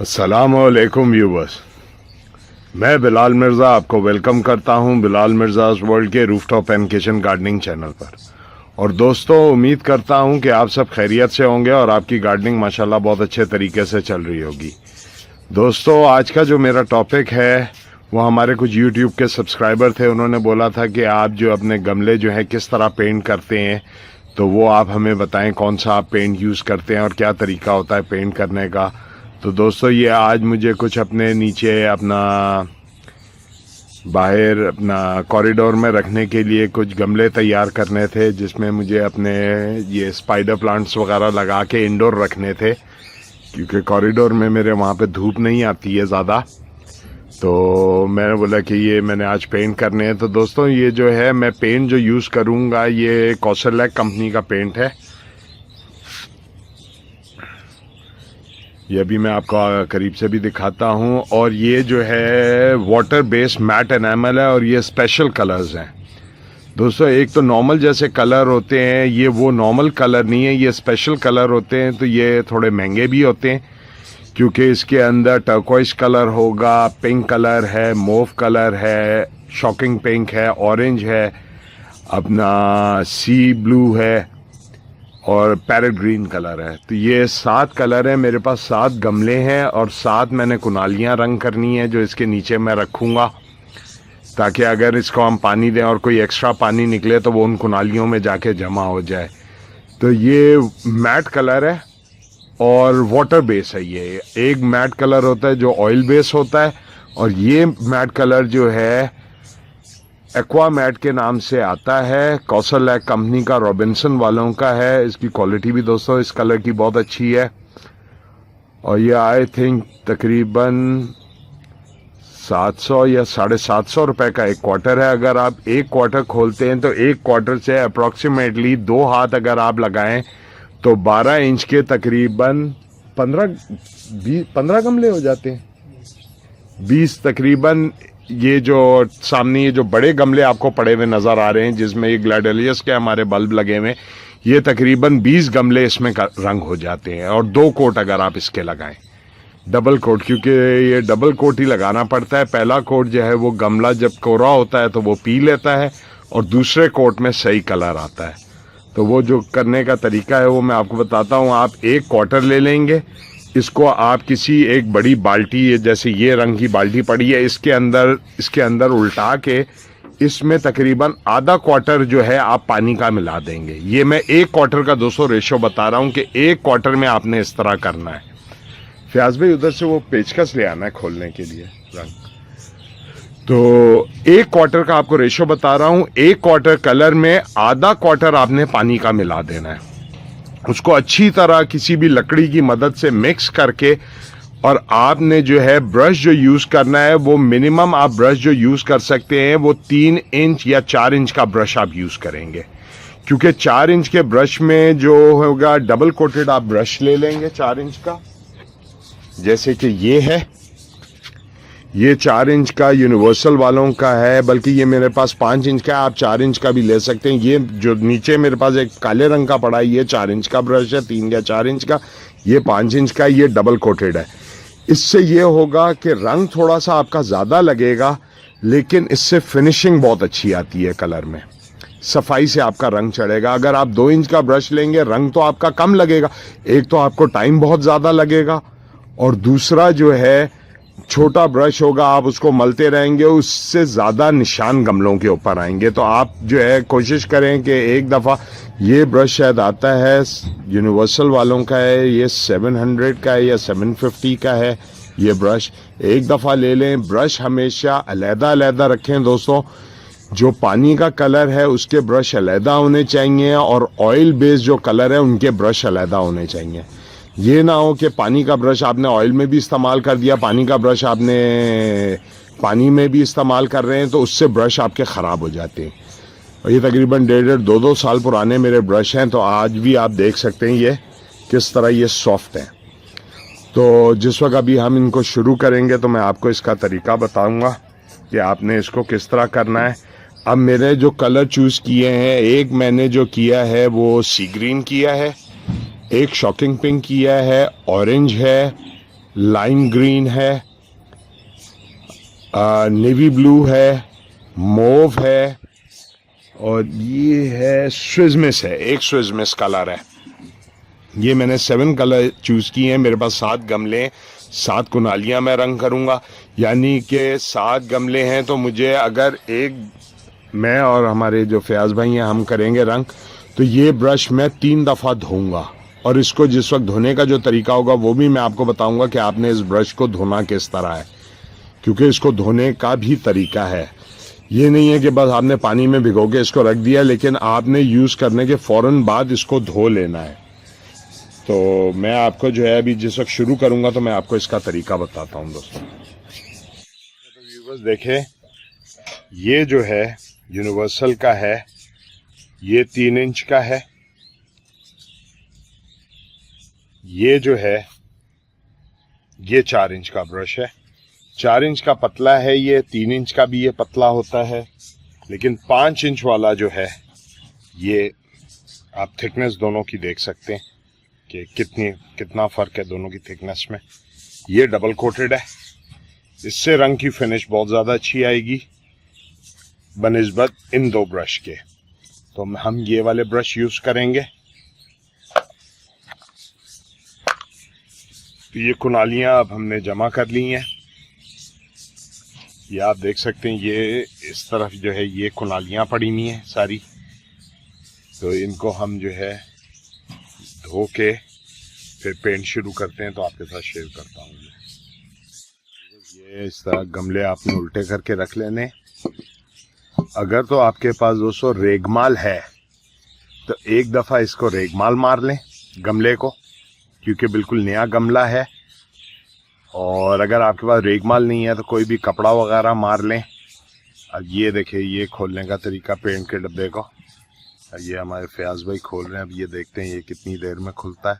अस्सलामुअलैकुम व्यूवर्स, मैं बिलाल मिर्ज़ा आपको वेलकम करता हूं बिलाल मिर्ज़ाज़ वर्ल्ड के rooftop and kitchen gardening channel पर। और दोस्तों, उम्मीद करता हूं कि आप सब खैरियत से होंगे और आपकी गार्डनिंग माशाल्लाह बहुत अच्छे तरीके से चल रही होगी। दोस्तों, आज का जो मेरा टॉपिक है वो हमारे कुछ यूट्यूब के सब्सक्राइबर थे, उन्होंने बोला था कि आप जो अपने गमले जो हैं किस तरह पेंट करते हैं, तो वो आप हमें बताएं कौन सा आप पेंट यूज़ करते हैं और क्या तरीका होता है पेंट करने का। तो दोस्तों, ये आज मुझे कुछ अपने नीचे अपना बाहर अपना कॉरिडोर में रखने के लिए कुछ गमले तैयार करने थे, जिसमें मुझे अपने ये स्पाइडर प्लांट्स वगैरह लगा के इंडोर रखने थे, क्योंकि कॉरिडोर में मेरे वहाँ पे धूप नहीं आती है ज़्यादा। तो मैंने बोला कि ये मैंने आज पेंट करने हैं। तो दोस्तों, ये जो है मैं पेंट जो यूज़ करूँगा ये कॉसरलैक कंपनी का पेंट है। ये भी मैं आपको करीब से भी दिखाता हूँ। और ये जो है वाटर बेस्ड मैट एनामल है और ये स्पेशल कलर्स हैं। दोस्तों, एक तो नॉर्मल जैसे कलर होते हैं, ये वो नॉर्मल कलर नहीं है, ये स्पेशल कलर होते हैं। तो ये थोड़े महंगे भी होते हैं, क्योंकि इसके अंदर टर्कोइस कलर होगा, पिंक कलर है, मोव कलर है, शॉकिंग पिंक है, ऑरेंज है, अपना सी ब्लू है और पैरेट ग्रीन कलर है। तो ये 7 कलर है। मेरे पास 7 गमले हैं और 7 मैंने कुनालियाँ रंग करनी है, जो इसके नीचे मैं रखूँगा, ताकि अगर इसको हम पानी दें और कोई एक्स्ट्रा पानी निकले तो वो उन कुनालियों में जाके जमा हो जाए। तो ये मैट कलर है और वाटर बेस है। ये एक मैट कलर होता है जो ऑयल बेस होता है, और ये मैट कलर जो है एक्वा मैट के नाम से आता है। कॉसरलैक कंपनी का, रॉबिन्सन वालों का है। इसकी क्वालिटी भी दोस्तों इस कलर की बहुत अच्छी है। और ये आई थिंक तकरीबन 700 या 750 रुपए का एक क्वार्टर है। अगर आप एक क्वार्टर खोलते हैं तो एक क्वार्टर से अप्रॉक्सीमेटली 2 हाथ अगर आप लगाएं तो 12 इंच के तकरीबन 15 गमले हो जाते हैं। 20 तकरीबन। ये जो सामने ये जो बड़े गमले आपको पड़े हुए नज़र आ रहे हैं, जिसमें ये ग्लैडियोलस के हमारे बल्ब लगे हुए, ये तकरीबन 20 गमले इसमें रंग हो जाते हैं। और 2 कोट अगर आप इसके लगाएं, डबल कोट, क्योंकि ये डबल कोट ही लगाना पड़ता है। पहला कोट जो है वो गमला जब कोरा होता है तो वो पी लेता है, और दूसरे कोट में सही कलर आता है। तो वो जो करने का तरीका है वो मैं आपको बताता हूँ। आप एक क्वार्टर ले लेंगे, इसको आप किसी एक बड़ी बाल्टी, जैसे ये रंग की बाल्टी पड़ी है, इसके अंदर उल्टा के इसमें तकरीबन आधा क्वार्टर जो है आप पानी का मिला देंगे। ये मैं एक क्वार्टर का 200 रेशो बता रहा हूँ कि एक क्वार्टर में आपने इस तरह करना है। फयाज भाई, उधर से वो पेचकस ले आना है खोलने के लिए रंग। तो एक क्वार्टर का आपको रेशो बता रहा हूँ। एक क्वार्टर कलर में आधा क्वार्टर आपने पानी का मिला देना है। उसको अच्छी तरह किसी भी लकड़ी की मदद से मिक्स करके, और आपने जो है ब्रश जो यूज़ करना है वो मिनिमम आप ब्रश जो यूज़ कर सकते हैं वो 3 इंच या 4 इंच का ब्रश आप यूज़ करेंगे, क्योंकि 4 इंच के ब्रश में जो होगा डबल कोटेड आप ब्रश ले लेंगे 4 इंच का, जैसे कि ये है। ये 4 इंच का यूनिवर्सल वालों का है, बल्कि ये मेरे पास 5 इंच का है, आप 4 इंच का भी ले सकते हैं। ये जो नीचे मेरे पास एक काले रंग का पड़ा है, ये 4 इंच का ब्रश है, 3 या 4 इंच का। ये 5 इंच का, ये डबल कोटेड है। इससे ये होगा कि रंग थोड़ा सा आपका ज़्यादा लगेगा, लेकिन इससे फिनिशिंग बहुत अच्छी आती है कलर में। सफाई से आपका रंग चढ़ेगा। अगर आप 2 इंच का ब्रश लेंगे रंग तो आपका कम लगेगा, एक तो आपको टाइम बहुत ज़्यादा लगेगा, और दूसरा जो है छोटा ब्रश होगा, आप उसको मलते रहेंगे, उससे ज़्यादा निशान गमलों के ऊपर आएंगे। तो आप जो है कोशिश करें कि एक दफ़ा, ये ब्रश शायद आता है यूनिवर्सल वालों का है, ये 700 का है या 750 का है, ये ब्रश एक दफ़ा ले लें। ब्रश हमेशा अलग-अलग रखें दोस्तों, जो पानी का कलर है उसके ब्रश अलहदा होने चाहिए, और ऑयल बेस्ड जो कलर है उनके ब्रश अलहदा होने चाहिए। ये ना हो कि पानी का ब्रश आपने ऑयल में भी इस्तेमाल कर दिया, पानी का ब्रश आपने पानी में भी इस्तेमाल कर रहे हैं, तो उससे ब्रश आपके ख़राब हो जाते हैं। और ये तकरीबन 1.5-2 साल पुराने मेरे ब्रश हैं, तो आज भी आप देख सकते हैं ये किस तरह ये सॉफ्ट हैं। तो जिस वक्त अभी हम इनको शुरू करेंगे तो मैं आपको इसका तरीका बताऊंगा कि आपने इसको किस तरह करना है। अब मेरे जो कलर चूज़ किए हैं, एक मैंने जो किया है वो सी ग्रीन किया है, एक शॉकिंग पिंक किया है, ऑरेंज है, लाइम ग्रीन है, नेवी ब्लू है, मोव है, और ये है स्विस मिस है, एक स्विस मिस कलर है। ये मैंने 7 कलर चूज़ किए हैं। मेरे पास 7 गमले, 7 कुनालियाँ मैं रंग करूँगा, यानी कि 7 गमले हैं। तो मुझे अगर एक, मैं और हमारे जो फयाज भाई हैं हम करेंगे रंग, तो ये ब्रश मैं 3 दफ़ा धोऊंगा, और इसको जिस वक्त धोने का जो तरीका होगा वो भी मैं आपको बताऊंगा कि आपने इस ब्रश को धोना किस तरह है, क्योंकि इसको धोने का भी तरीका है। ये नहीं है कि बस आपने पानी में भिगो के इसको रख दिया, लेकिन आपने यूज़ करने के फ़ौरन बाद इसको धो लेना है। तो मैं आपको जो है अभी जिस वक्त शुरू करूंगा तो मैं आपको इसका तरीका बताता हूं दोस्तों। तो व्यूअर्स देखें, ये जो है यूनिवर्सल का है, ये 3 इंच का है, ये जो है ये 4 इंच का ब्रश है। 4 इंच का पतला है ये, 3 इंच का भी ये पतला होता है, लेकिन 5 इंच वाला जो है ये आप थिकनेस दोनों की देख सकते हैं कि कितना फ़र्क है दोनों की थिकनेस में। ये डबल कोटेड है, इससे रंग की फिनिश बहुत ज़्यादा अच्छी आएगी बनिस्बत इन 2 ब्रश के। तो हम ये वाले ब्रश यूज़ करेंगे। तो ये कुनालियाँ अब हमने जमा कर ली हैं, ये आप देख सकते हैं। ये इस तरफ जो है ये कुनालियाँ पड़ी हुई हैं सारी, तो इनको हम जो है धो के फिर पेंट शुरू करते हैं। तो आपके साथ शेयर करता हूँ। ये इस तरह गमले आपने उल्टे करके रख लेने। अगर तो आपके पास दोस्तों रेगमाल है तो एक दफ़ा इसको रेगमाल मार लें गमले को, क्योंकि बिल्कुल नया गमला है। और अगर आपके पास रेगमाल नहीं है तो कोई भी कपड़ा वगैरह मार लें। अब ये देखिए, ये खोलने का तरीका पेंट के डब्बे को, ये हमारे फयाज भाई खोल रहे हैं। अब ये देखते हैं ये कितनी देर में खुलता है।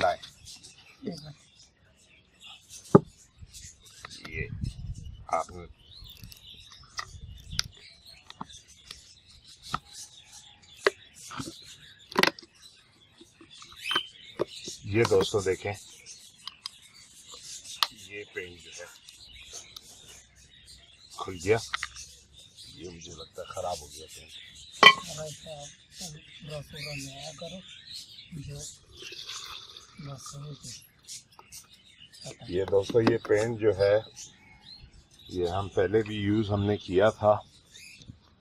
लाए ये आपने ये दोस्तों देखें, ये पेंट जो है खुल गया। ये मुझे लगता है ख़राब हो गया पेंट। ये दोस्तों ये पेंट जो है ये हम पहले भी यूज़ हमने किया था,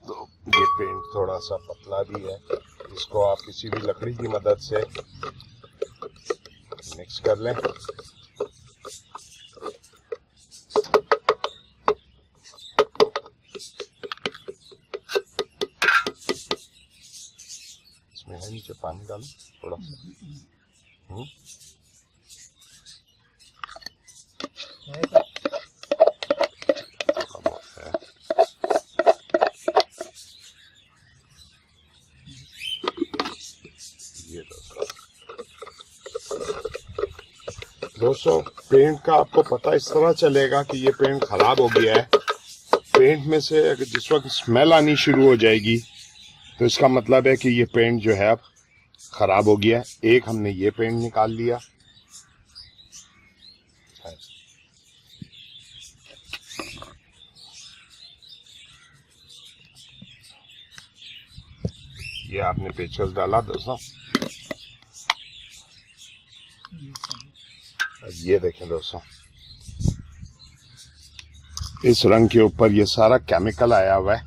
तो ये पेंट थोड़ा सा पतला भी है। इसको आप किसी भी लकड़ी की मदद से मिक्स कर लें। इसमें है नीचे पानी डालो थोड़ा सा। दोस्तों पेंट का आपको पता इस तरह चलेगा कि ये पेंट ख़राब हो गया है। पेंट में से अगर जिस वक्त स्मेल आनी शुरू हो जाएगी तो इसका मतलब है कि ये पेंट जो है अब ख़राब हो गया है। एक हमने ये पेंट निकाल लिया, ये आपने पेचकस डाला दोस्तों। अब ये देखें दोस्तों, इस रंग के ऊपर ये सारा केमिकल आया हुआ है।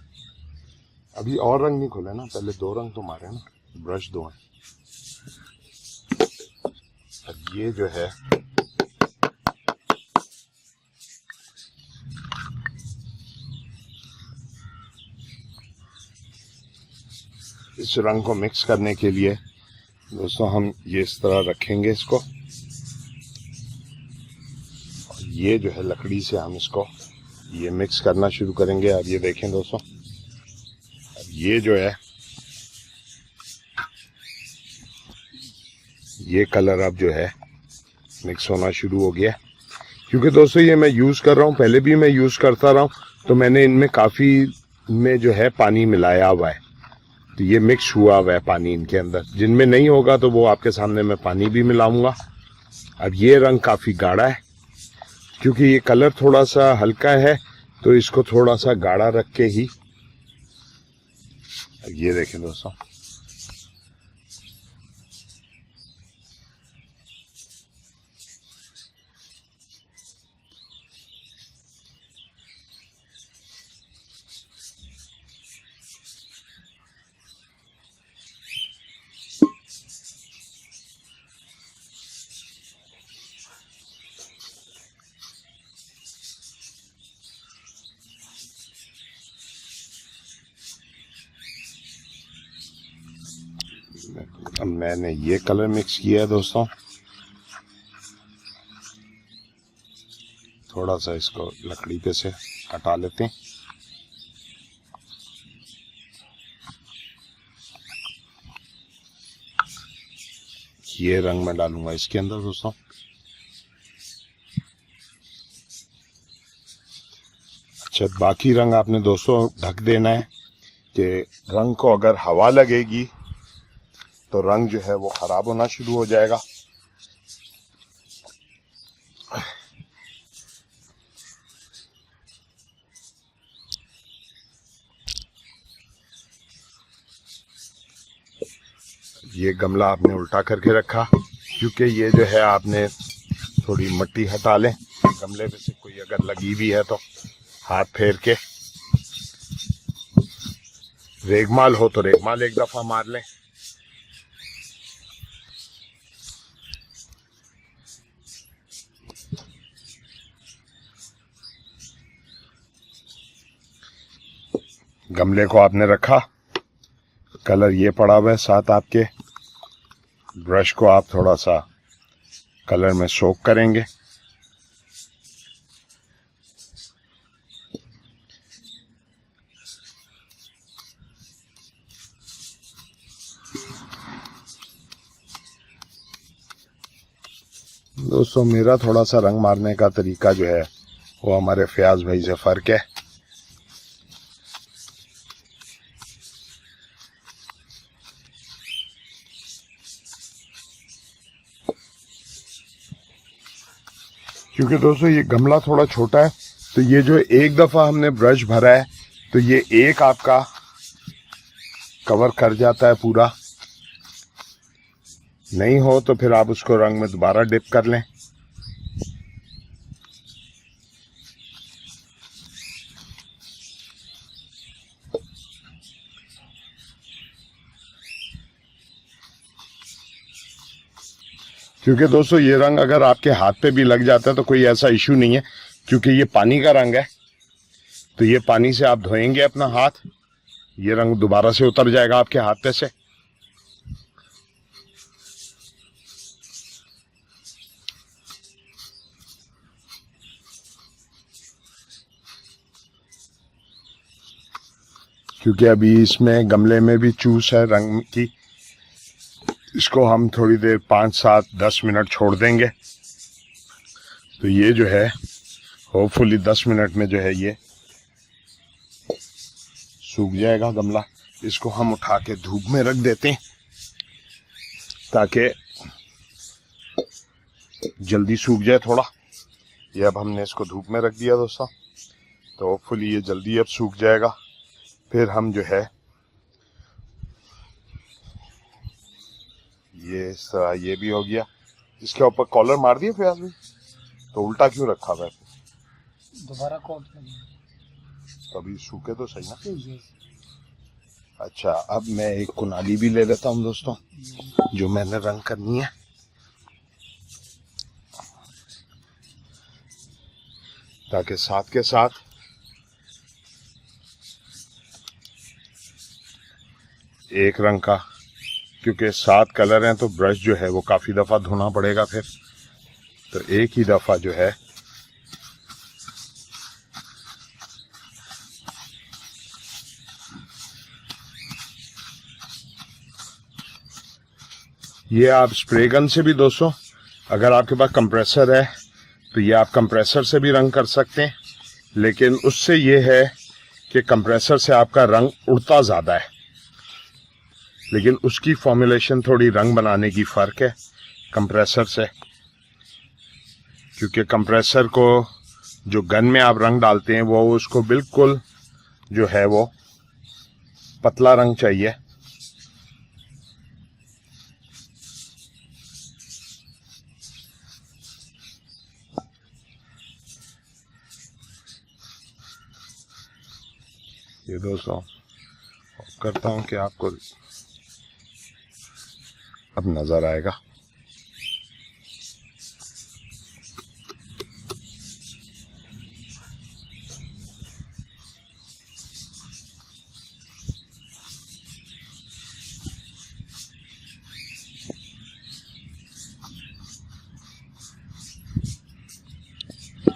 अभी और रंग नहीं खुले ना, पहले 2 रंग तो मारे ना, ब्रश 2 हैं। अब ये जो है इस रंग को मिक्स करने के लिए दोस्तों हम ये इस तरह रखेंगे इसको, और ये जो है लकड़ी से हम इसको ये मिक्स करना शुरू करेंगे। अब ये देखें दोस्तों, अब ये जो है ये कलर अब जो है मिक्स होना शुरू हो गया। क्योंकि दोस्तों ये मैं यूज़ कर रहा हूँ, पहले भी मैं यूज़ करता रहा हूँ, तो मैंने इनमें काफ़ी में जो है पानी मिलाया हुआ है, तो ये मिक्स हुआ हुआ है पानी इनके अंदर। जिनमें नहीं होगा तो वो आपके सामने मैं पानी भी मिलाऊंगा। अब ये रंग काफ़ी गाढ़ा है, क्योंकि ये कलर थोड़ा सा हल्का है, तो इसको थोड़ा सा गाढ़ा रख के ही, ये देखें दोस्तों, अब मैंने ये कलर मिक्स किया है दोस्तों। थोड़ा सा इसको लकड़ी पे से हटा लेते हैं। ये रंग मैं डालूंगा इसके अंदर दोस्तों। अच्छा, बाकी रंग आपने दोस्तों ढक देना है, कि रंग को अगर हवा लगेगी तो रंग जो है वो खराब होना शुरू हो जाएगा। ये गमला आपने उल्टा करके रखा, क्योंकि ये जो है आपने थोड़ी मिट्टी हटा लें गमले में से, कोई अगर लगी भी है तो हाथ फेर के, रेगमाल हो तो रेगमाल एक दफा मार लें। गमले को आपने रखा, कलर ये पड़ा हुआ है साथ, आपके ब्रश को आप थोड़ा सा कलर में सोक करेंगे। दोस्तों मेरा थोड़ा सा रंग मारने का तरीका जो है वो हमारे फयाज भाई से फ़र्क है। क्योंकि दोस्तों ये गमला थोड़ा छोटा है, तो ये जो एक दफ़ा हमने ब्रश भरा है तो ये एक आपका कवर कर जाता है पूरा। नहीं हो तो फिर आप उसको रंग में दोबारा डिप कर लें। क्योंकि दोस्तों ये रंग अगर आपके हाथ पे भी लग जाता है तो कोई ऐसा इशू नहीं है, क्योंकि ये पानी का रंग है, तो ये पानी से आप धोएंगे अपना हाथ, ये रंग दोबारा से उतर जाएगा आपके हाथ पे से। क्योंकि अभी इसमें गमले में भी चूस है रंग की, इसको हम थोड़ी देर 5, 7, 10 मिनट छोड़ देंगे, तो ये जो है होपफुली 10 मिनट में जो है ये सूख जाएगा गमला। इसको हम उठा के धूप में रख देते हैं ताकि जल्दी सूख जाए थोड़ा। ये अब हमने इसको धूप में रख दिया दोस्तों, तो होपफुली ये जल्दी अब सूख जाएगा। फिर हम जो है ये भी हो गया। इसके ऊपर कॉलर मार दिया फयाज भाई, तो उल्टा क्यों रखा हुआ है? दोबारा कोट कभी सूखे तो सही ना। अच्छा, अब मैं एक कुनाली भी ले लेता हूँ दोस्तों, जो मैंने रंग करनी है। ताकि साथ के साथ एक रंग का, क्योंकि 7 कलर हैं तो ब्रश जो है वो काफी दफा धोना पड़ेगा फिर, तो एक ही दफा जो है ये आप स्प्रे गन से भी दोस्तों, अगर आपके पास कंप्रेसर है तो ये आप कंप्रेसर से भी रंग कर सकते हैं, लेकिन उससे ये है कि कंप्रेसर से आपका रंग उड़ता ज़्यादा है, लेकिन उसकी फॉर्मुलेशन थोड़ी रंग बनाने की फ़र्क है कंप्रेसर से, क्योंकि कंप्रेसर को जो गन में आप रंग डालते हैं वो उसको बिल्कुल जो है वो पतला रंग चाहिए। ये दोस्तों करता हूं कि आपको अब नजर आएगा।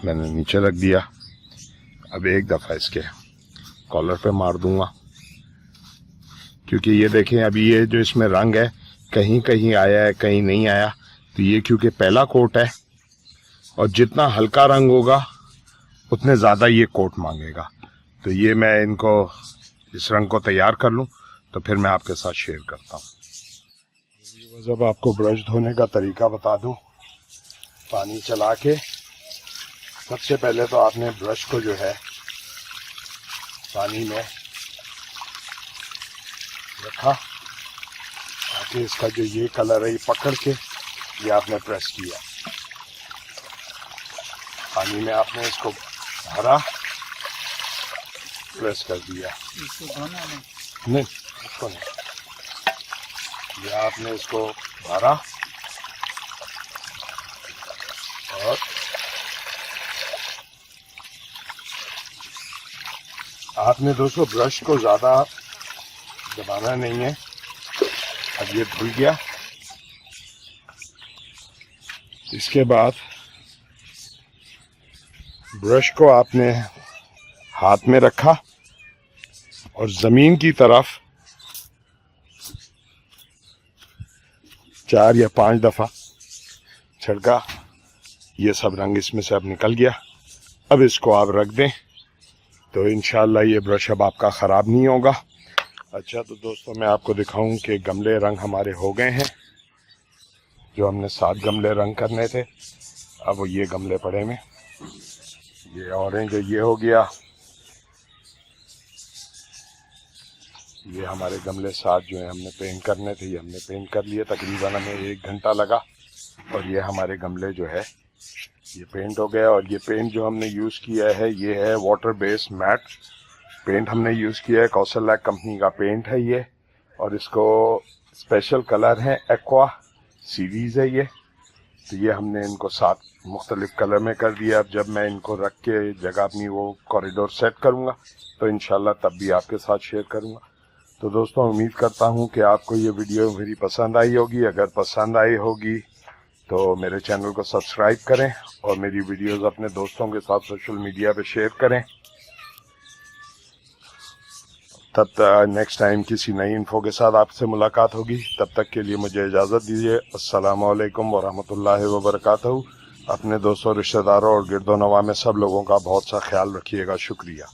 मैंने नीचे रख दिया, अब एक दफा इसके कॉलर पे मार दूंगा, क्योंकि ये देखें अभी ये जो इसमें रंग है कहीं कहीं आया है कहीं नहीं आया, तो ये क्योंकि पहला कोट है और जितना हल्का रंग होगा उतने ज़्यादा ये कोट मांगेगा। तो ये मैं इनको इस रंग को तैयार कर लूं तो फिर मैं आपके साथ शेयर करता हूँ। जब आपको ब्रश धोने का तरीका बता दूं, पानी चला के सबसे पहले तो आपने ब्रश को जो है पानी में रखा ताकि इसका जो ये कलर है ये पकड़ के ये आपने प्रेस किया, पानी में आपने इसको भरा, प्रेस कर दिया। नहीं, इसको नहीं, ये आपने इसको भरा और आपने दोस्तों ब्रश को ज़्यादा दबाना नहीं है। अब ये धुल गया, इसके बाद ब्रश को आपने हाथ में रखा और ज़मीन की तरफ 4 या 5 दफ़ा छिड़का, ये सब रंग इसमें से अब निकल गया। अब इसको आप रख दें तो इंशाल्लाह ये ब्रश अब आपका ख़राब नहीं होगा। अच्छा, तो दोस्तों मैं आपको दिखाऊं कि गमले रंग हमारे हो गए हैं। जो हमने 7 गमले रंग करने थे, अब वो ये गमले पड़े में, ये ऑरेंज ये हो गया, ये हमारे गमले 7 जो है हमने पेंट करने थे, ये हमने पेंट कर लिए, तकरीबन हमें 1 घंटा लगा। और ये हमारे गमले जो है ये पेंट हो गया। और ये पेंट जो हमने यूज़ किया है ये है वाटर बेस्ड मैट पेंट हमने यूज़ किया है, कौशल लैक कंपनी का पेंट है ये, और इसको स्पेशल कलर है एक्वा सीरीज़ है ये। तो ये हमने इनको 7 मुख्तलिफ कलर में कर दिया। अब जब मैं इनको रख के जगह अपनी वो कॉरिडोर सेट करूँगा तो इंशाल्लाह तब भी आपके साथ शेयर करूँगा। तो दोस्तों उम्मीद करता हूँ कि आपको ये वीडियो मेरी पसंद आई होगी। अगर पसंद आई होगी तो मेरे चैनल को सब्सक्राइब करें और मेरी वीडियोस अपने दोस्तों के साथ सोशल मीडिया पे शेयर करें। तब तक नेक्स्ट टाइम किसी नई इन्फो के साथ आपसे मुलाकात होगी। तब तक के लिए मुझे इजाज़त दीजिए। अस्सलामु अलैकुम व रहमतुल्लाहि व बरकातहू। अपने दोस्तों, रिश्तेदारों और गिरदो नवा में सब लोगों का बहुत सा ख्याल रखिएगा। शुक्रिया।